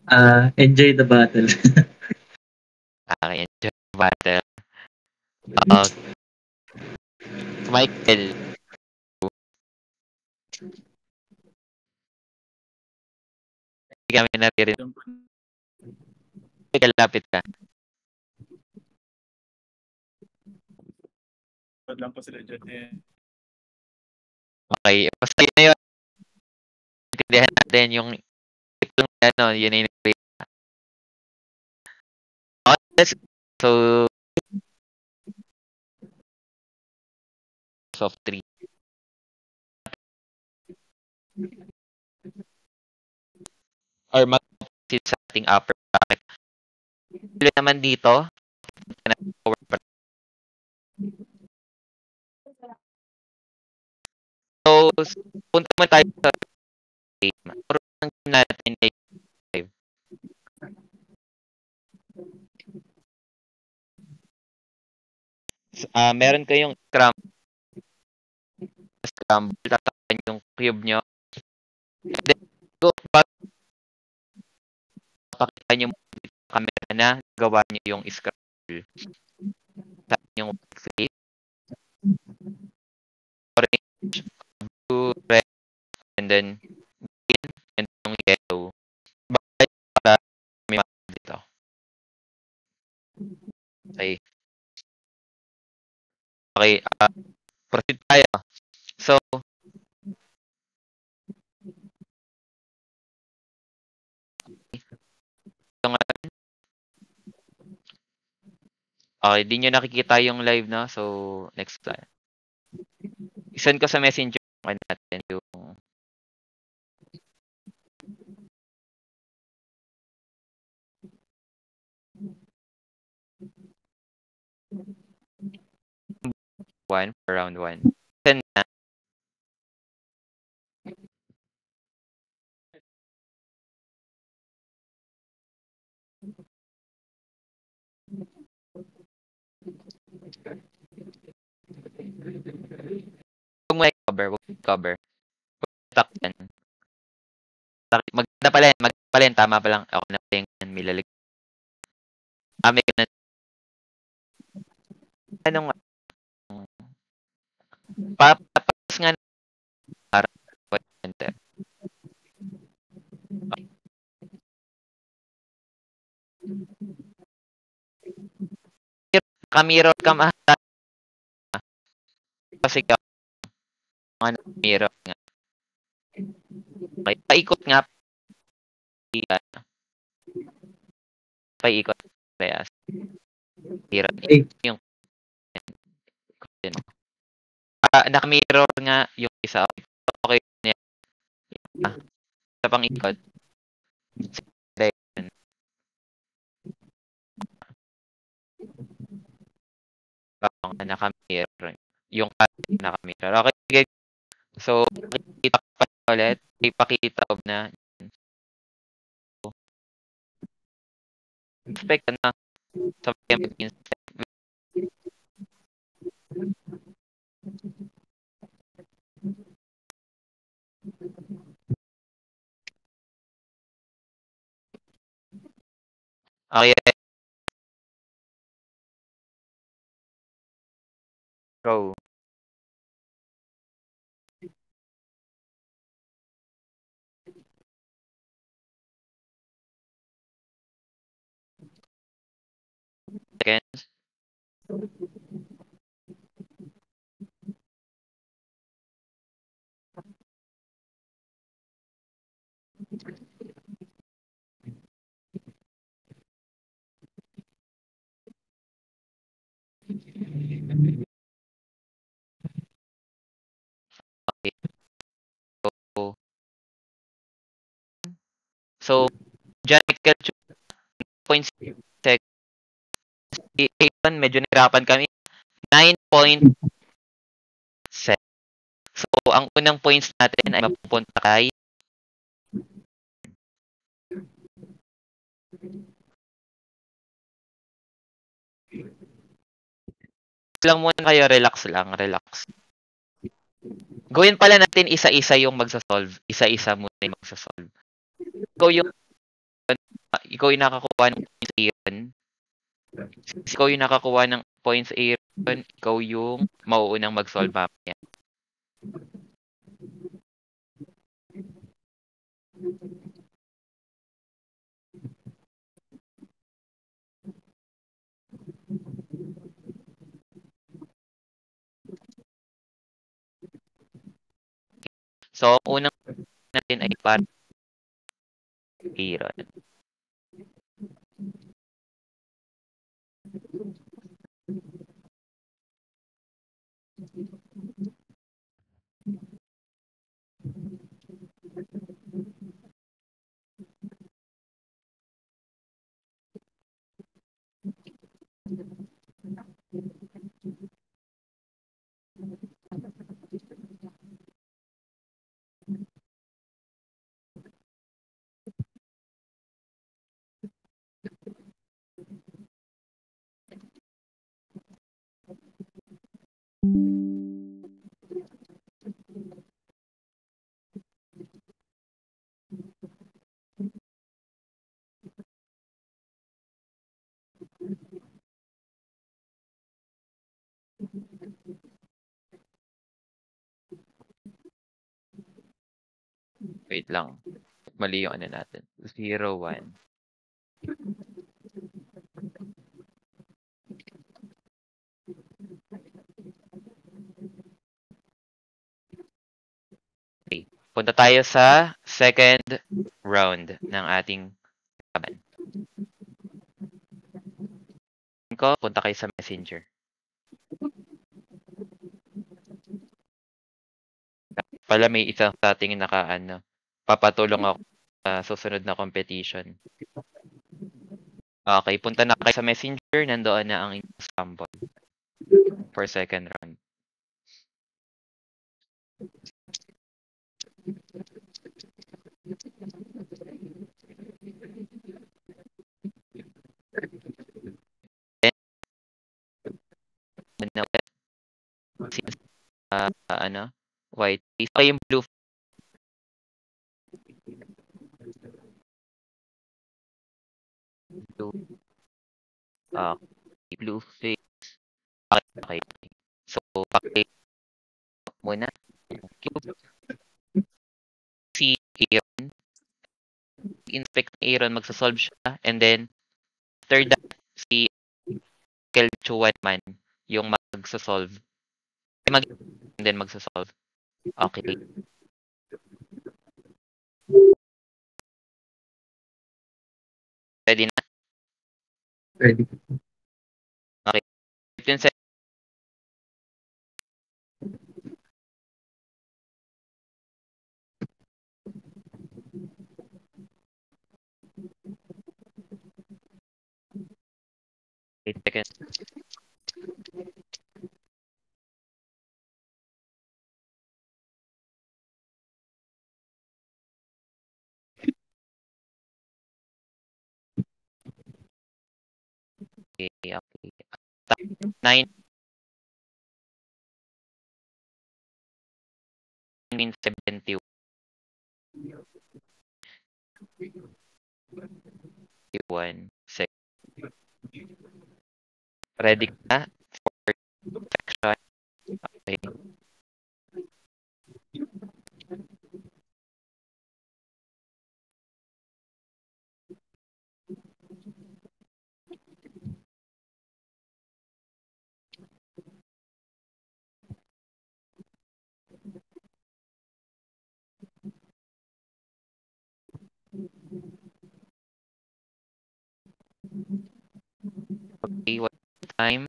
Enjoy the battle. Okay, enjoy the battle. Uh, Michael, hindi kami naririnig. Michael, lapit ka. lang po sila dyan eh. Okay, basta yun na yun. Intindihan natin yung ano, yun yung okay, so of 3 or mag-sit sa ating upper bracket. Sila naman dito, so punta mo tayo sa game. Puro ang game natin ay 5. Meron kayong scramble, tatakpan yung cube nyo. And then, go back, pakita nyo sa camera na gawa nyo yung scramble. Sa yung face, orange, blue, red, and then green, and yung yellow. Bakit para may mga dito? Okay. Okay, proceed tayo. So, okay, di nyo nakikita yung live na. So, next time. I-send ko sa messenger natin yung one for round 1. Send na. Huwag mo i-cover, huwag i-cover. Stuck yan. Magpalin, tama pa lang. Ako na pa yung milalig. May na. Anong, papas nga para enter. Kamiro ka mahata. Kasi ka ano mirror nga. Okay, paikot nga. Paikot. Kaya mirror yung naka-mirror nga yung isa. Okay niya. Sa pang ikot. Naka-mirror. Yung naka-mirror. Okay, so kita pa ulit. Ipakita na. Expect na sa game. Okay. Go. Seconds. Okay. So, dyan, Michael, 0.6 seconds. Medyo nahirapan kami. 9.7. So, ang unang points natin ay mapupunta kay lang muna kayo, relax lang, relax. Gawin pala natin isa-isa yung magsasolve. Isa-isa muna yung magsasolve. Go yung ikaw yung nakakuha ng points Aaron. Since ikaw yung nakakuha ng points Aaron, ikaw yung mauunang mag-solve mamaya. So, ang unang natin ay para Aaron. Wait lang. Mali yung ano natin. 0, 1. Okay. Punta tayo sa second round ng ating laban. Punta kayo sa messenger. Pala may isang sa ating papatulong ako sa susunod na competition. Okay, punta na kayo sa messenger. Nandoon na ang inyong sample for second round. Since white face pa yung blue blue face. Okay. So, muna. Si Aaron. Inspect ni Aaron, magsasolve siya. And then, after that, si Kelchuan man yung magsasolve. And then magsasolve. Okay. Ready na? Ready. Okay. 15 seconds. Okay. 9 means 71 seconds. Ready ka for section? Okay. Okay, what time?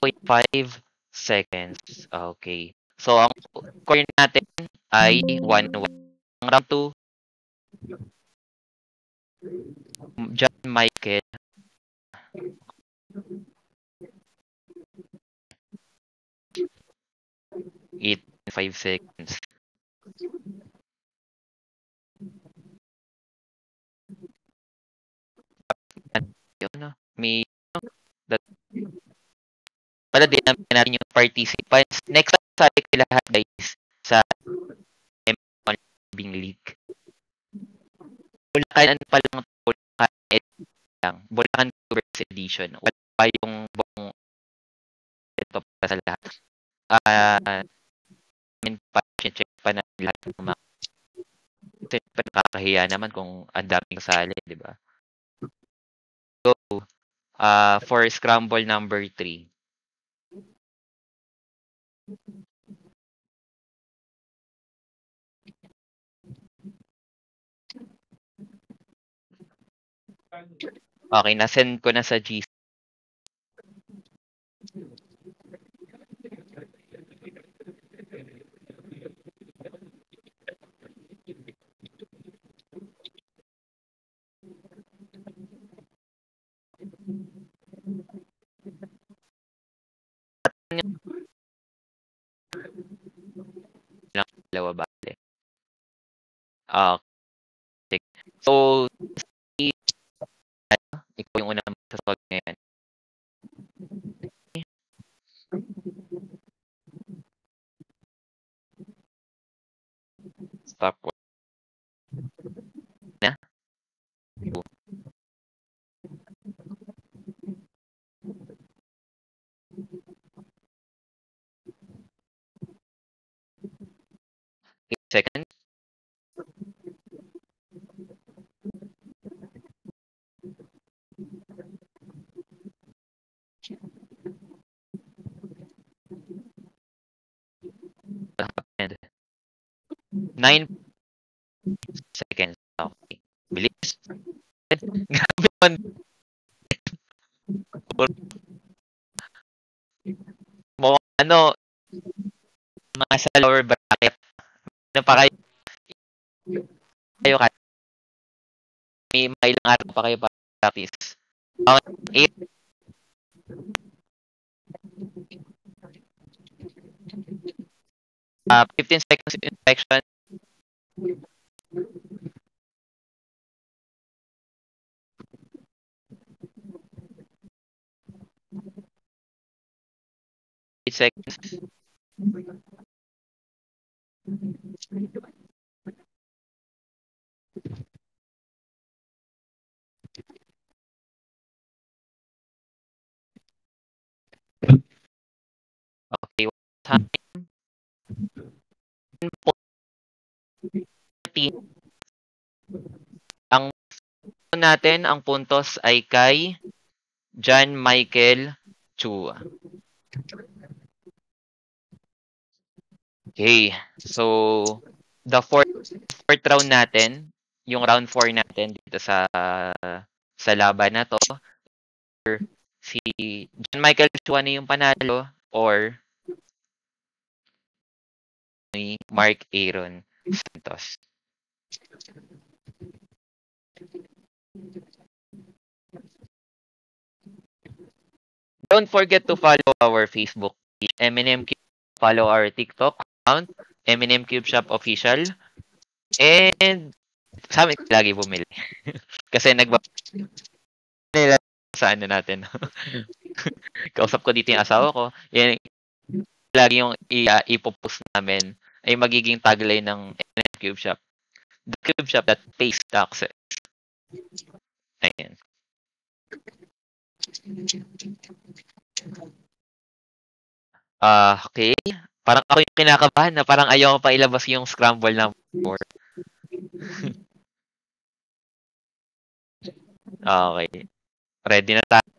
0.5 seconds. Okay. So, ang score natin ay 1-1. Ang round 2, John Michael. 8.5 seconds. May pala din natin yung participants. Next sa lahat guys sa M1 League. Wala ano pa lang Bulacan edition lang. Bulacan Covers Edition. Wala pa yung buong ito para sa lahat. Check pa na lahat ng mga kasi nakakahiya naman kung ang daming kasali, di ba? So, for scramble number 3. Okay, na-send ko na sa GC. Dalawa bale. Okay. So, ikaw yung unang magsasolve ngayon. Stop. Na? Second. And 9 seconds. Okay. Bilis. Grabe man. Mukhang ano, mga sa lower bracket. Ano pa kayo? May mga ilang araw pa kayo para practice. Okay. 8. Uh, 15 seconds inspection. Seconds. Okay, time. 10. Ang natin, ang puntos ay kay John Michael Chu. Okay, so the fourth round natin, yung round 4 natin dito sa laban na to, si John Michael Chu ano yung panalo or ni Mark Aaron Santos. Don't forget to follow our Facebook page, M&M Cube. Follow our TikTok account, M&M Cube Shop Official. And sa amin lagi bumili. Kasi nila sa ano natin. Kausap ko dito yung asawa ko. Yan lagi yung ipopost namin ay magiging tagline ng M&M Cube Shop. The Cube Shop that pays taxes. Ayan. Okay. Parang ako yung kinakabahan na parang ayaw ko pa ilabas yung scramble number 4. Okay. Ready na tayo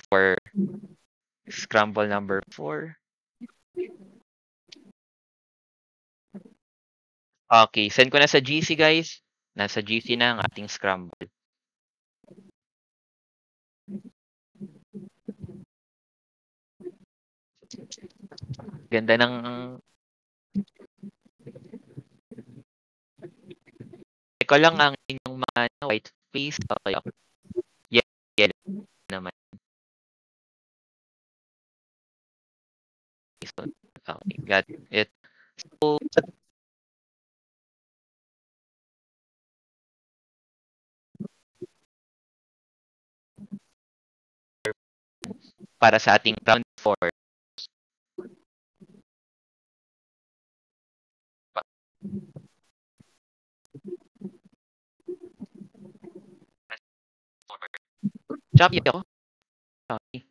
for scramble number 4. Okay. Send ko na sa GC, guys. Nasa GC na ang ating scramble. Ganda ng ko lang ang inyong mga white space. Okay. Yellow naman. Okay, got it. So, para sa ating round 4. Shopee ako. Shopee.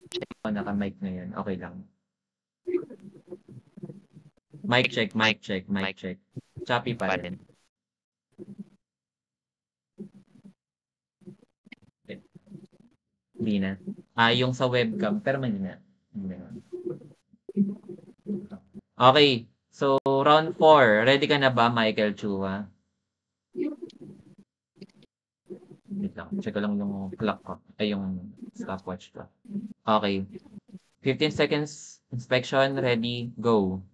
Check ko naka-mic na yun. Okay lang. Mic check, mic check, mic check. Shopee pa rin. Hindi na. Yung sa webcam, pero hindi na. Hindi na. Okay. So, round 4. Ready ka na ba, Michael Chua? Wait lang. Check ko lang yung clock ko. Ay, yung stopwatch ko. Okay. 15 seconds inspection. Ready. Go.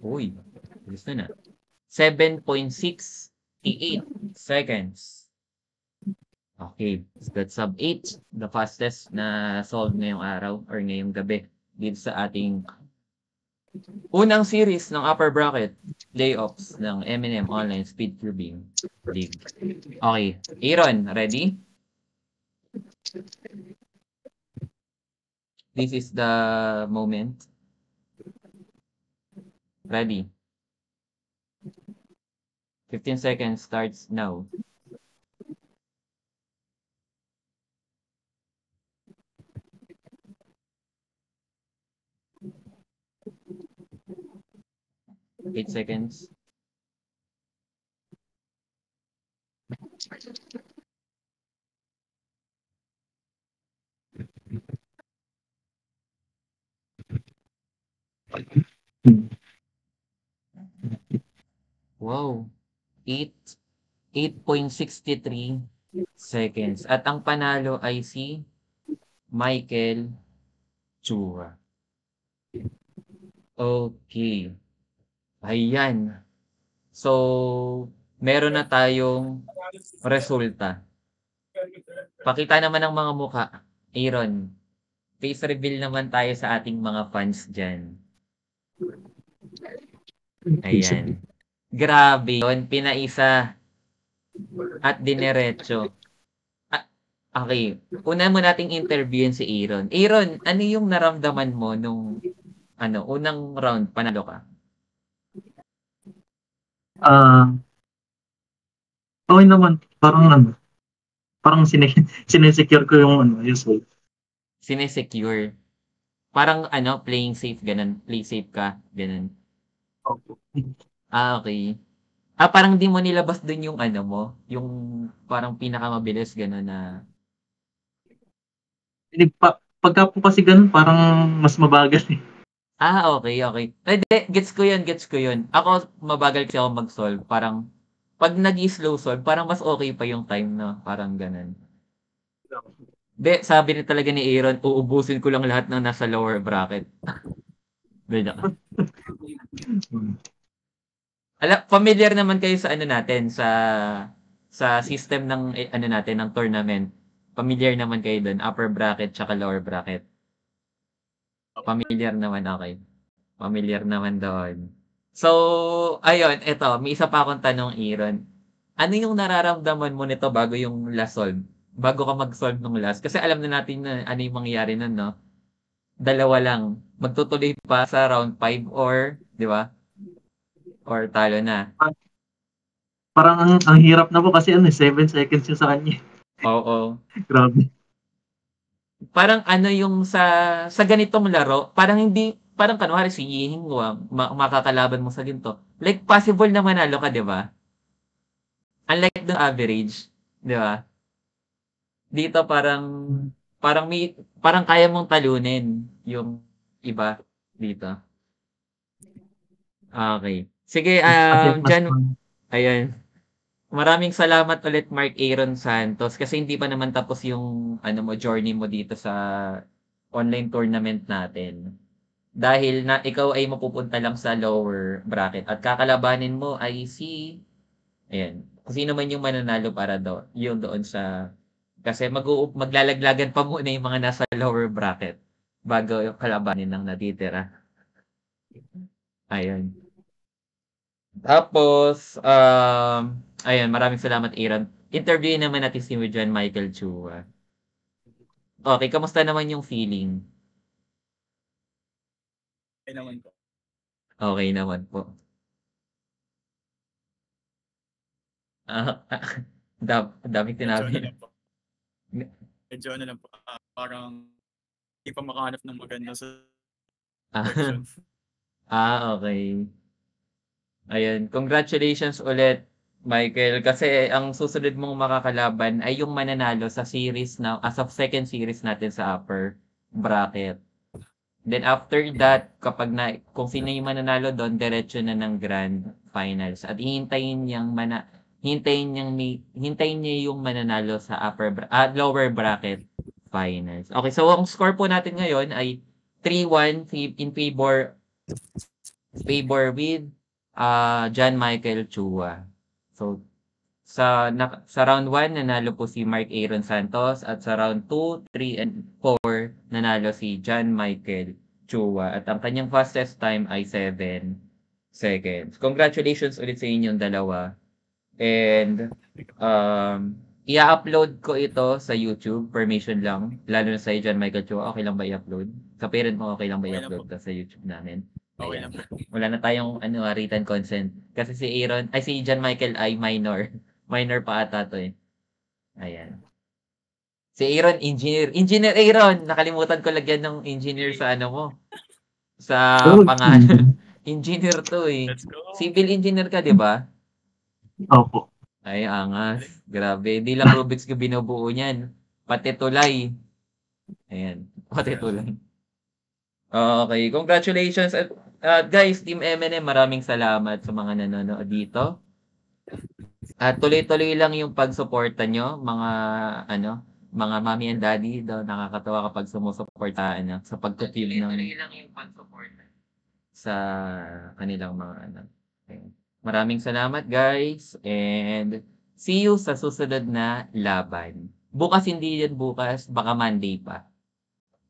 Uy. Gusto na. 7.68 seconds. Okay. That's sub 8. The fastest na solve ngayong araw or ngayong gabi dito sa ating unang series ng upper bracket playoffs ng M&M Online Speed Cubing League. Okay. Aaron, ready? This is the moment. Ready. 15 seconds starts now. Eight seconds. Wow. 8.63 seconds. At ang panalo ay si Michael Chua. Okay. Ayan. So, meron na tayong resulta. Pakita naman ang mga mukha. Aaron, face reveal naman tayo sa ating mga fans dyan. Ayan. Grabe yun. Pinaisa at dinerecho. Okay. Una mo nating interviewin si Aaron. Aaron, ano yung naramdaman mo nung unang round panalo ka? Okay naman. Parang sinesecure ko yung soul. Sinesecure. Parang playing safe, ganun. Play safe ka, ganun. Opo. Okay. Parang di mo nilabas dun yung mo, yung parang pinakamabilis, ganun na. Pagka po kasi ganun, parang mas mabagal eh. Okay, okay. Hindi, gets ko yun. Ako, mabagal kasi ako mag-solve. Parang, pag nag-slow solve, parang mas okay pa yung time, no? Parang ganun. Hindi, sabi ni talaga ni Aaron, uubusin ko lang lahat ng nasa lower bracket. Beda ka. Familiar naman kayo sa natin, sa system ng natin, ng tournament. Familiar naman kayo doon, upper bracket tsaka lower bracket. Familiar naman, okay. Familiar naman doon. So, ayun, eto, may isa pa akong tanong, Aaron. Ano yung nararamdaman mo nito bago yung last solve? Bago ka mag-solve ng last? Kasi alam na natin na ano yung mangyayari nun, no? Dalawa lang. Magtutuloy pa sa round 5 or, di ba? Or talo na. Parang ang hirap na po kasi 7 seconds yung sa kanya. Oo. Grabe. Parang yung sa ganitong laro, parang hindi, parang kunwari si Yihing Wang, makakalaban mo sa ginto. Like, possible na manalo ka, di ba? Unlike the average, di ba? Dito parang kaya mong talunin yung iba dito. Okay. Sige, dyan, ayun. Maraming salamat ulit, Mark Aaron Santos, kasi hindi pa naman tapos yung journey mo dito sa online tournament natin. Dahil na ikaw ay mapupunta lang sa lower bracket at kakalabanin mo ay ayan, kung sino man yung mananalo para yung doon sa Kasi maglalaglagan pa muna yung mga nasa lower bracket bago yung kalabanin ng natitira. Ayun. Tapos, ayun, maraming salamat, Aaron. Interviewin naman natin si John Michael Chua. Okay, kamusta naman yung feeling? Ay naman po. Okay naman po. Ah, daming Medyo ano sinabi. lang po. Medyo ano lang po. Parang hindi pa makahanap ng maganda sa selection. Okay. Ayun, congratulations ulit, Michael. Kasi ang susunod mong makakalaban ay yung mananalo sa series na, as of second series natin sa upper bracket. Then after that, kung sino yung mananalo doon, diretso na ng grand finals. At hintayin niya yung mananalo sa lower bracket finals. Okay, so ang score po natin ngayon ay 3-1 in favor with John Michael Chua. So sa round 1 nanalo po si Mark Aaron Santos at sa round 2, 3 and 4 nanalo si John Michael Chua at ang kanyang fastest time ay 7 seconds. Congratulations ulit sa inyong dalawa. And i-upload ko ito sa YouTube, permission lang, lalo na sa John Michael Chua. Okay lang ba i-upload? Sa parent mo okay lang ba Okay lang i-upload ka sa YouTube namin? Okay Ayan. lang po. Wala na tayong written consent. Kasi si John Michael ay minor. Minor pa ata to eh. Ayan. Si Aaron, engineer. Engineer Aaron! Nakalimutan ko lagyan ng engineer sa ano mo. Sa pangalan. Engineer to eh. Let's go. Civil engineer ka, di ba? Opo. Ay, angas. Grabe. Hindi lang Rubik's Cube binubuo niyan. Pati tulay. Ayan. Pati tulay. Okay. Congratulations. At guys, Team M&M, maraming salamat sa mga nanonood dito. At tuloy-tuloy lang yung pagsuporta nyo, mga mommy and daddy daw, nakakatawa kapag sumusuporta sa pagtutib ng lang yung pagsuporta sa kanilang mga Okay. Maraming salamat guys and see you sa susunod na laban. Bukas hindi yan bukas, baka Monday pa.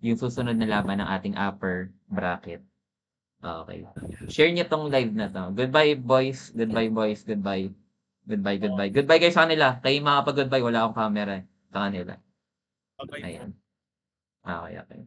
Yung susunod na laban ng ating upper bracket. Okay. Share niyo tong live na to. Goodbye boys, goodbye boys, goodbye. Goodbye, goodbye. Goodbye guys sa kanila. Kayo mga pag-goodbye, wala akong camera sa kanila. Okay. Ayan. Okay, okay.